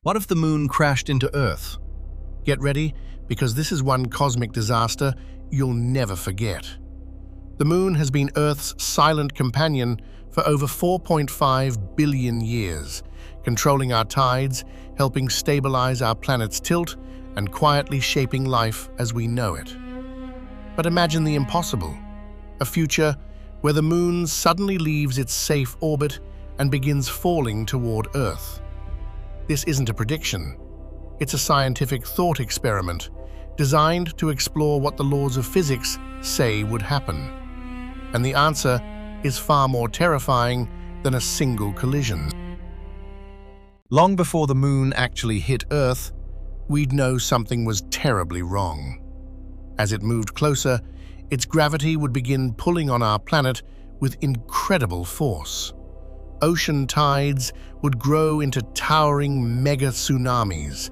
What if the moon crashed into Earth? Get ready, because this is one cosmic disaster you'll never forget. The moon has been Earth's silent companion for over 4.5 billion years, controlling our tides, helping stabilize our planet's tilt, and quietly shaping life as we know it. But imagine the impossible, a future where the moon suddenly leaves its safe orbit and begins falling toward Earth. This isn't a prediction. It's a scientific thought experiment designed to explore what the laws of physics say would happen. And the answer is far more terrifying than a single collision. Long before the moon actually hit Earth, we'd know something was terribly wrong. As it moved closer, its gravity would begin pulling on our planet with incredible force. Ocean tides would grow into towering mega-tsunamis,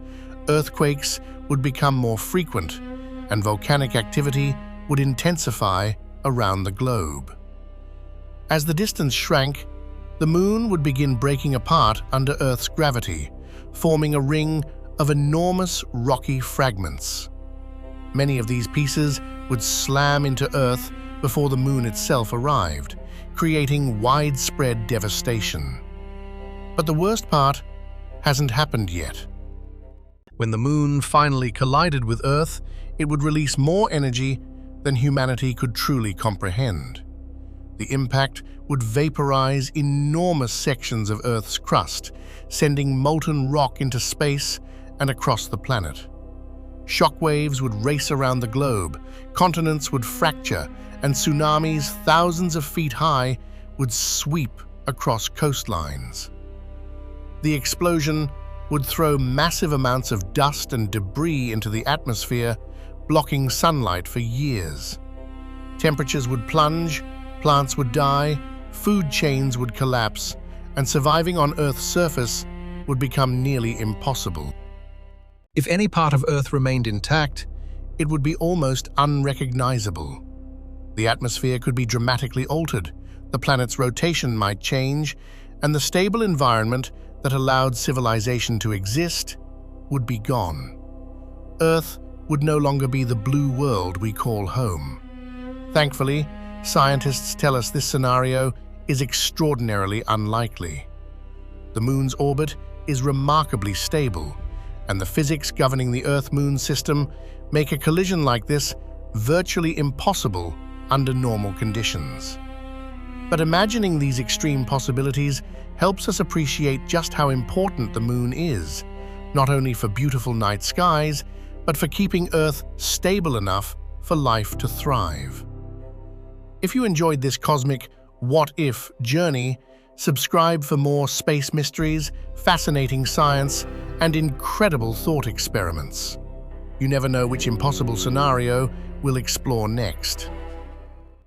earthquakes would become more frequent, and volcanic activity would intensify around the globe. As the distance shrank, the moon would begin breaking apart under Earth's gravity, forming a ring of enormous rocky fragments. Many of these pieces would slam into Earth before the moon itself arrived, creating widespread devastation. But the worst part hasn't happened yet. When the moon finally collided with Earth, it would release more energy than humanity could truly comprehend. The impact would vaporize enormous sections of Earth's crust, sending molten rock into space and across the planet. Shockwaves would race around the globe, continents would fracture, and tsunamis thousands of feet high would sweep across coastlines. The explosion would throw massive amounts of dust and debris into the atmosphere, blocking sunlight for years. Temperatures would plunge, plants would die, food chains would collapse, and surviving on Earth's surface would become nearly impossible. If any part of Earth remained intact, it would be almost unrecognizable. The atmosphere could be dramatically altered, the planet's rotation might change, and the stable environment that allowed civilization to exist would be gone. Earth would no longer be the blue world we call home. Thankfully, scientists tell us this scenario is extraordinarily unlikely. The moon's orbit is remarkably stable, and the physics governing the Earth-Moon system make a collision like this virtually impossible under normal conditions. But imagining these extreme possibilities helps us appreciate just how important the moon is, not only for beautiful night skies, but for keeping Earth stable enough for life to thrive. If you enjoyed this cosmic what-if journey, subscribe for more space mysteries, fascinating science, and incredible thought experiments. You never know which impossible scenario we'll explore next.